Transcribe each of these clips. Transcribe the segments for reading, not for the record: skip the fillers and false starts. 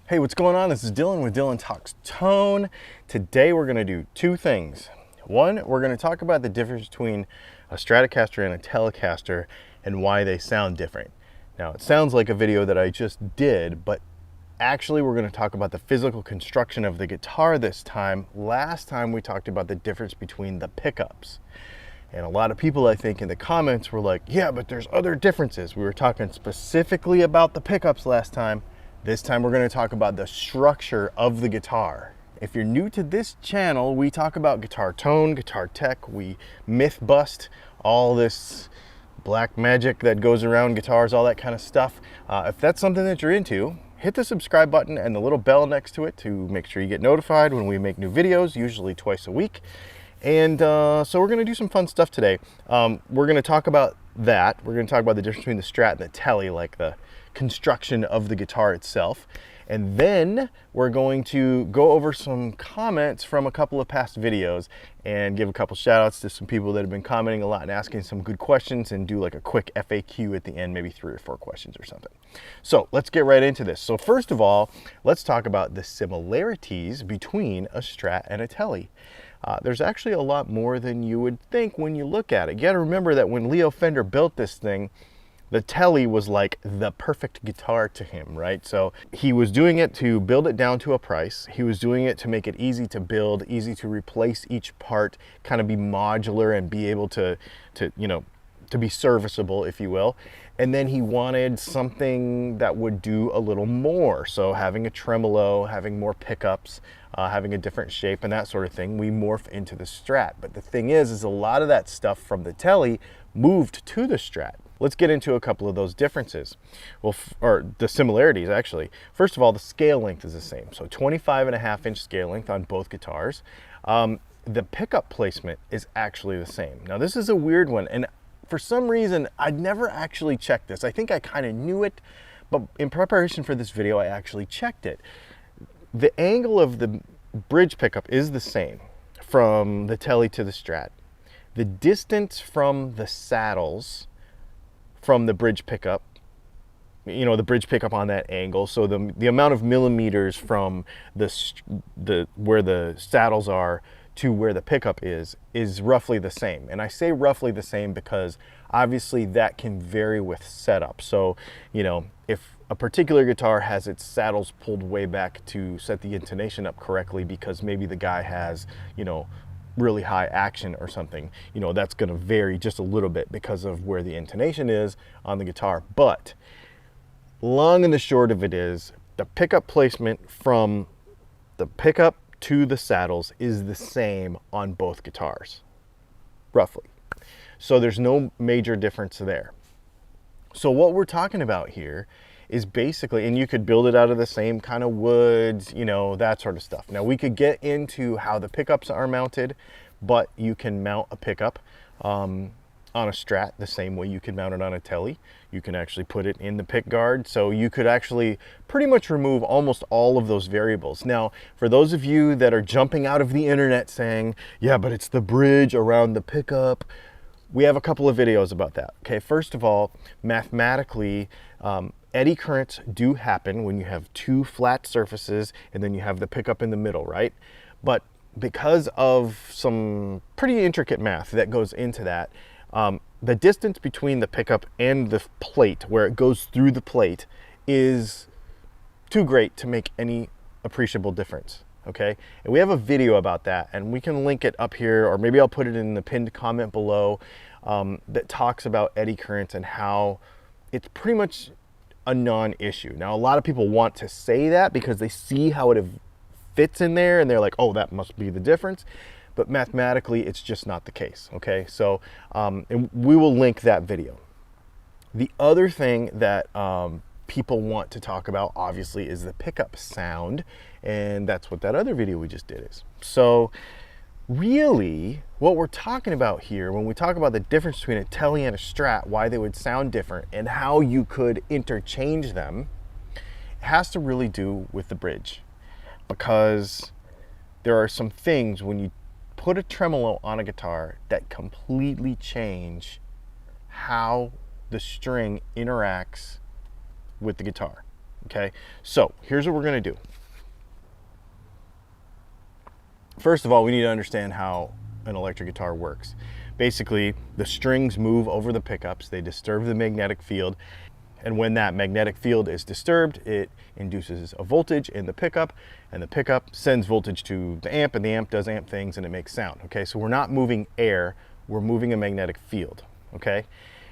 Hey, what's going on? This is Dylan with Dylan Talks Tone. Today we're going to do two things. One, we're going to talk about the difference between a Stratocaster and a Telecaster and why they sound different. Now, it sounds like a video that I just did, but actually we're going to talk about the physical construction of the guitar this time. Last time we talked about the difference between the pickups. And a lot of people, I think, in the comments were like, yeah, but there's other differences. We were talking specifically about the pickups last time. This time we're going to talk about the structure of the guitar. If you're new to this channel, we talk about guitar tone, guitar tech, we myth bust all this black magic that goes around guitars, all that kind of stuff. If that's something that you're into, hit the subscribe button and the little bell next to it to make sure you get notified when we make new videos, usually twice a week. And so we're going to do some fun stuff today. We're going to talk about that. We're going to talk about the difference between the Strat and the Tele, like the construction of the guitar itself. And then we're going to go over some comments from a couple of past videos and give a couple shout outs to some people that have been commenting a lot and asking some good questions, and do like a quick FAQ at the end, maybe 3 or 4 questions or something. So let's get right into this. So first of all, let's talk about the similarities between a Strat and a Tele. There's actually a lot more than you would think when you look at it. You got to remember that when Leo Fender built this thing, the Tele was like the perfect guitar to him, right? So he was doing it to build it down to a price. He was doing it to make it easy to build, easy to replace each part, kind of be modular and be able to be serviceable, if you will. And then he wanted something that would do a little more. So having a tremolo, having more pickups, having a different shape and that sort of thing, we morph into the Strat. But the thing is a lot of that stuff from the Tele moved to the Strat. Let's get into a couple of those differences. Well, or the similarities actually. First of all, the scale length is the same. So 25.5-inch scale length on both guitars. The pickup placement is actually the same. Now this is a weird one, and for some reason, I'd never actually checked this. I think I kind of knew it, but in preparation for this video, I actually checked it. The angle of the bridge pickup is the same from the Tele to the Strat. The distance from the saddles from the bridge pickup, the bridge pickup on that angle, so the amount of millimeters from where the saddles are to where the pickup is roughly the same. And I say roughly the same because obviously that can vary with setup. So, if a particular guitar has its saddles pulled way back to set the intonation up correctly because maybe the guy has, really high action or something, that's going to vary just a little bit because of where the intonation is on the guitar. But long and the short of it is the pickup placement from the pickup to the saddles is the same on both guitars, roughly. So there's no major difference there. So what we're talking about here is basically, and you could build it out of the same kind of woods, that sort of stuff. Now we could get into how the pickups are mounted, but you can mount a pickup on a Strat the same way you can mount it on a Tele. You can actually put it in the pick guard, so you could actually pretty much remove almost all of those variables. Now, for those of you that are jumping out of the internet saying, yeah, but it's the bridge around the pickup, we have a couple of videos about that. Okay, first of all, mathematically, eddy currents do happen when you have 2 flat surfaces and then you have the pickup in the middle, right? But because of some pretty intricate math that goes into that, the distance between the pickup and the plate, where it goes through the plate, is too great to make any appreciable difference. Okay, and we have a video about that, and we can link it up here, or maybe I'll put it in the pinned comment below, that talks about eddy currents and how it's pretty much a non-issue. Now, a lot of people want to say that because they see how it fits in there and they're like, oh, that must be the difference. But mathematically, it's just not the case. Okay, so and we will link that video. The other thing that people want to talk about, obviously, is the pickup sound, and that's what that other video we just did is. So really, what we're talking about here, when we talk about the difference between a Tele and a Strat, why they would sound different and how you could interchange them, has to really do with the bridge. Because there are some things when you put a tremolo on a guitar that completely change how the string interacts with the guitar. Okay, so here's what we're gonna do. First of all, we need to understand how an electric guitar works. Basically, the strings move over the pickups, they disturb the magnetic field, and when that magnetic field is disturbed, it induces a voltage in the pickup, and the pickup sends voltage to the amp, and the amp does amp things, and it makes sound, okay? So we're not moving air, we're moving a magnetic field, okay?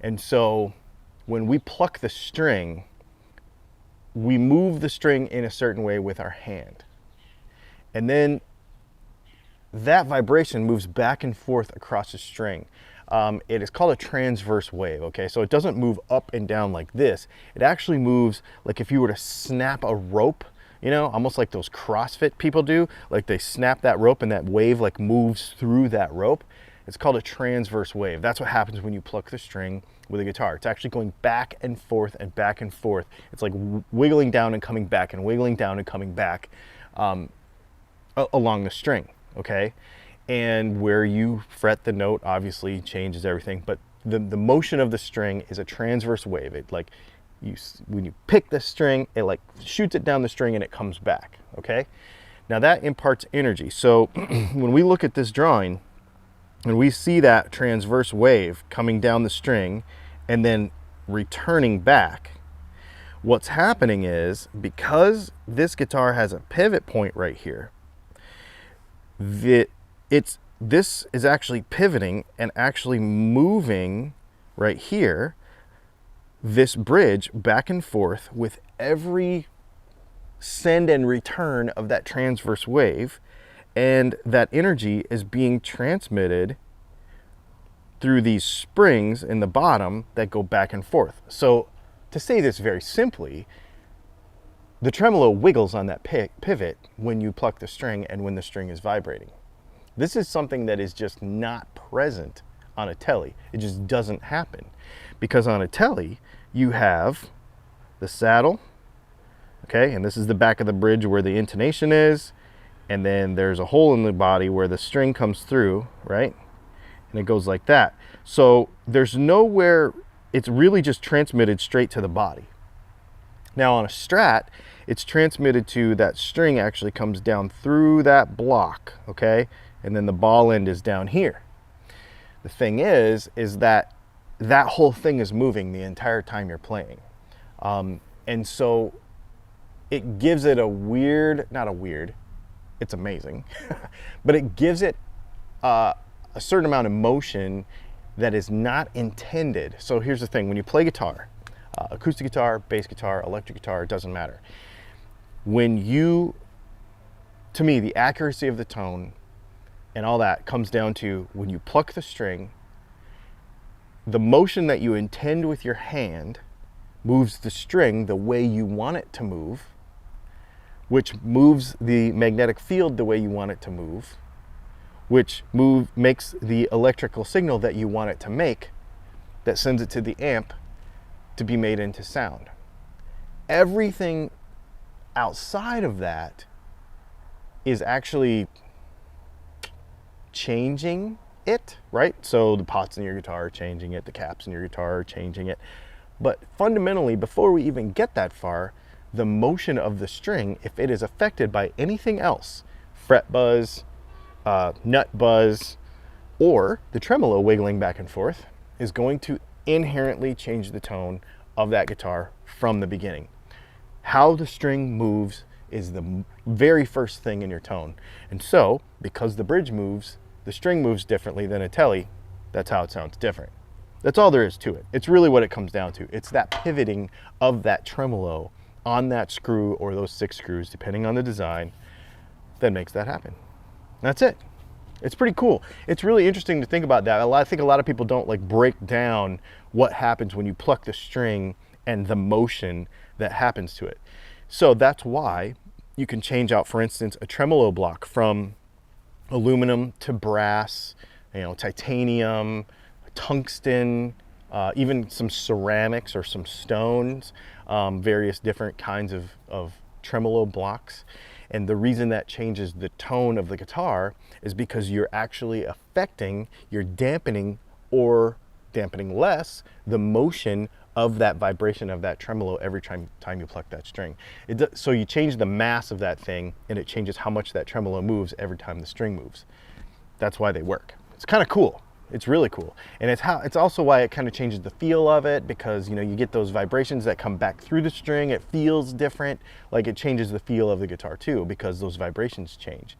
And so when we pluck the string, we move the string in a certain way with our hand. And then that vibration moves back and forth across the string. It is called a transverse wave, okay? So it doesn't move up and down like this. It actually moves like if you were to snap a rope, you know, almost like those CrossFit people do. Like they snap that rope and that wave like moves through that rope. It's called a transverse wave. That's what happens when you pluck the string with a guitar. It's actually going back and forth and back and forth. It's like wiggling down and coming back and wiggling down and coming back along the string, okay? And where you fret the note obviously changes everything, but the motion of the string is a transverse wave. It like, when you pick the string, it like shoots it down the string and it comes back, okay? Now that imparts energy. So when we look at this drawing, and we see that transverse wave coming down the string and then returning back, what's happening is, because this guitar has a pivot point right here, this is actually pivoting and actually moving right here, this bridge back and forth with every send and return of that transverse wave. And that energy is being transmitted through these springs in the bottom that go back and forth. So to say this very simply, the tremolo wiggles on that pivot when you pluck the string and when the string is vibrating. This is something that is just not present on a telly. It just doesn't happen. Because on a telly, you have the saddle, okay, and this is the back of the bridge where the intonation is, and then there's a hole in the body where the string comes through, right? And it goes like that. So there's nowhere, it's really just transmitted straight to the body. Now on a Strat, it's transmitted to, that string actually comes down through that block, okay? And then the ball end is down here. The thing is that that whole thing is moving the entire time you're playing. And so it gives it a weird, not a weird, it's amazing, but it gives it a certain amount of motion that is not intended. So here's the thing, when you play guitar, acoustic guitar, bass guitar, electric guitar, it doesn't matter. When you, to me, the accuracy of the tone and all that comes down to when you pluck the string, the motion that you intend with your hand moves the string the way you want it to move, which moves the magnetic field the way you want it to move, which makes the electrical signal that you want it to make, that sends it to the amp to be made into sound. Everything outside of that is actually changing it, right? So the pots in your guitar are changing it, the caps in your guitar are changing it. But fundamentally, before we even get that far, the motion of the string, if it is affected by anything else, fret buzz, nut buzz, or the tremolo wiggling back and forth, is going to inherently change the tone of that guitar from the beginning. How the string moves is the very first thing in your tone. And so, because the bridge moves, the string moves differently than a telly, that's how it sounds different. That's all there is to it. It's really what it comes down to. It's that pivoting of that tremolo on that screw or those 6 screws, depending on the design, that makes that happen. That's it. It's pretty cool. It's really interesting to think about that. I think a lot of people don't like break down what happens when you pluck the string and the motion that happens to it. So that's why you can change out, for instance, a tremolo block from aluminum to brass, titanium, tungsten, even some ceramics or some stones, various different kinds of tremolo blocks. And the reason that changes the tone of the guitar is because you're actually affecting, you're dampening or dampening less the motion of that vibration of that tremolo every time you pluck that string. So you change the mass of that thing, and it changes how much that tremolo moves every time the string moves. That's why they work. It's kind of cool. It's really cool. And it's also why it kind of changes the feel of it, because, you know, you get those vibrations that come back through the string. It feels different. Like, it changes the feel of the guitar too, because those vibrations change.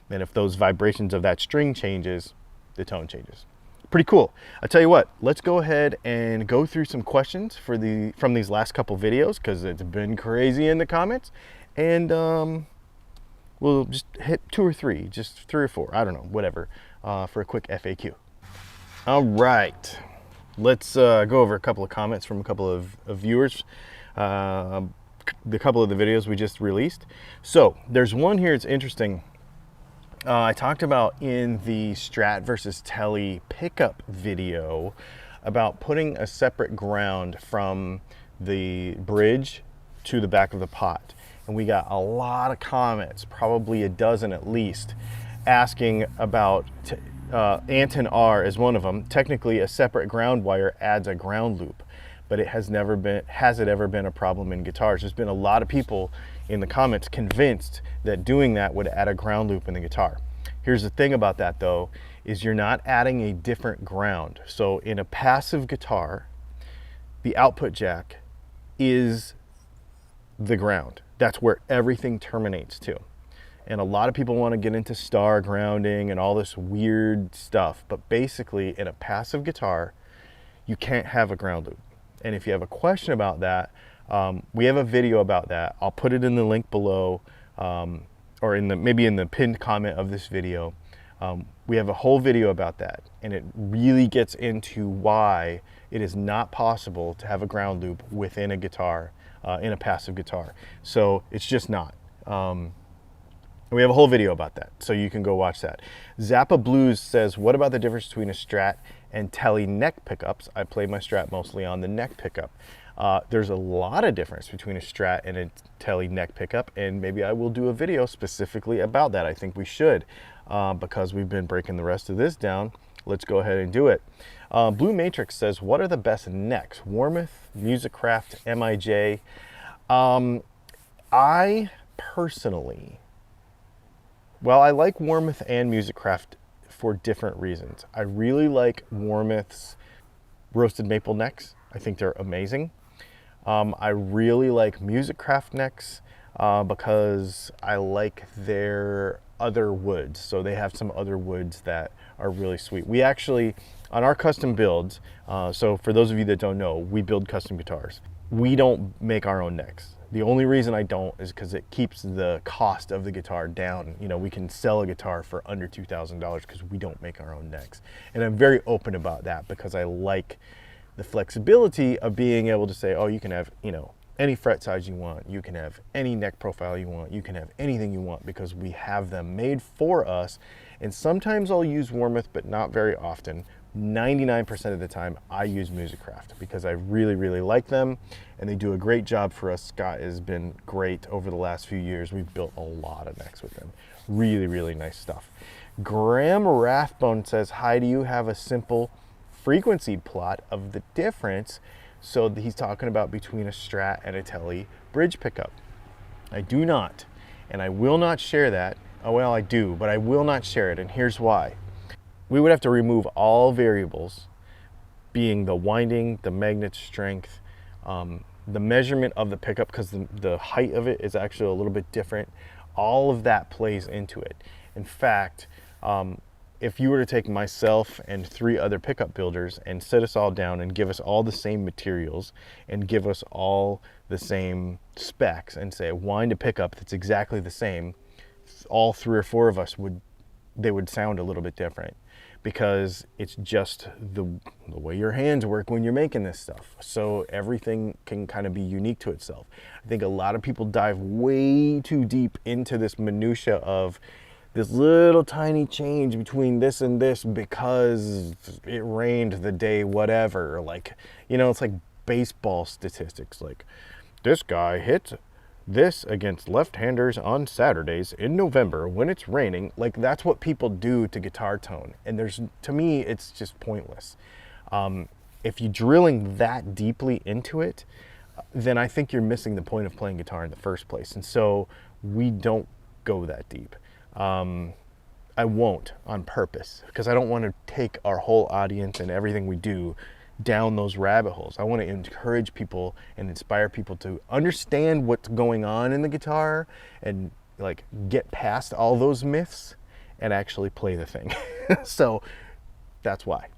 And if those vibrations of that string changes, the tone changes. Pretty cool. I tell you what, let's go ahead and go through some questions from these last couple videos, because it's been crazy in the comments. And we'll just hit 2 or 3, just 3 or 4, I don't know, whatever, for a quick FAQ. All right, let's go over a couple of comments from a couple of viewers, the couple of the videos we just released. So there's one here, it's interesting. I talked about in the Strat versus Tele pickup video about putting a separate ground from the bridge to the back of the pot. And we got a lot of comments, probably a dozen at least, asking about Anton R is one of them. Technically, a separate ground wire adds a ground loop, but has it ever been a problem in guitars? There's been a lot of people in the comments convinced that doing that would add a ground loop in the guitar. Here's the thing about that though, is you're not adding a different ground. So in a passive guitar, the output jack is the ground. That's where everything terminates to. And a lot of people want to get into star grounding and all this weird stuff, but basically in a passive guitar, you can't have a ground loop. And if you have a question about that, we have a video about that. I'll put it in the link below, or maybe in the pinned comment of this video. We have a whole video about that, and it really gets into why it is not possible to have a ground loop within a guitar, in a passive guitar. So it's just not. We have a whole video about that, so you can go watch that. Zappa Blues says, what about the difference between a Strat and Tele neck pickups? I play my Strat mostly on the neck pickup. There's a lot of difference between a Strat and a Tele neck pickup, and maybe I will do a video specifically about that. I think we should, because we've been breaking the rest of this down. Let's go ahead and do it. Blue Matrix says, what are the best necks? Warmoth, Musicraft, MIJ? I personally, well, I like Warmoth and Musicraft for different reasons. I really like Warmoth's roasted maple necks. I think they're amazing. I really like Musicraft necks because I like their other woods. So they have some other woods that are really sweet. We actually, on our custom builds, so for those of you that don't know, we build custom guitars. We don't make our own necks. The only reason I don't is because it keeps the cost of the guitar down. You know, we can sell a guitar for under $2,000 because we don't make our own necks. And I'm very open about that because I like the flexibility of being able to say, oh, you can have, you know, any fret size you want. You can have any neck profile you want. You can have anything you want because we have them made for us. And sometimes I'll use Warmoth, but not very often. 99% of the time I use Musicraft because I really, really like them and they do a great job for us. Scott has been great over the last few years. We've built a lot of necks with them. Really, really nice stuff. Graham Rathbone says, hi, do you have a simple frequency plot of the difference? So he's talking about between a Strat and a Tele bridge pickup. I do not, and I will not share that. Oh, well, I do, but I will not share it, and here's why. We would have to remove all variables, being the winding, the magnet strength, the measurement of the pickup, because the height of it is actually a little bit different. All of that plays into it. In fact, if you were to take myself and 3 other pickup builders and sit us all down and give us all the same materials and give us all the same specs and say, wind a pickup that's exactly the same, all 3 or 4 of us would sound a little bit different, because it's just the way your hands work when you're making this stuff. So everything can kind of be unique to itself. I think a lot of people dive way too deep into this minutia of this little tiny change between this and this because it rained the day whatever. Like, you know, it's like baseball statistics. Like, this guy hits this against left-handers on Saturdays in November when it's raining. Like, that's what people do to guitar tone, and to me it's just pointless. if you're drilling that deeply into it, then I think you're missing the point of playing guitar in the first place. And so we don't go that deep. I won't on purpose, because I don't want to take our whole audience and everything we do down those rabbit holes. I want to encourage people and inspire people to understand what's going on in the guitar and like get past all those myths and actually play the thing. So that's why,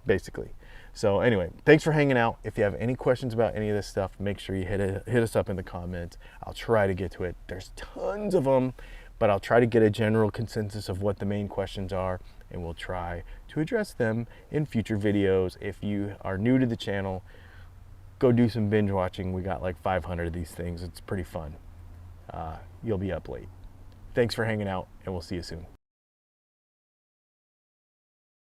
basically. So anyway, thanks for hanging out. If you have any questions about any of this stuff, make sure you hit us up in the comments. I'll try to get to it. There's tons of them, but I'll try to get a general consensus of what the main questions are, and we'll try to address them in future videos. If you are new to the channel, go do some binge watching. We got like 500 of these things. It's pretty fun. You'll be up late. Thanks for hanging out, and we'll see you soon.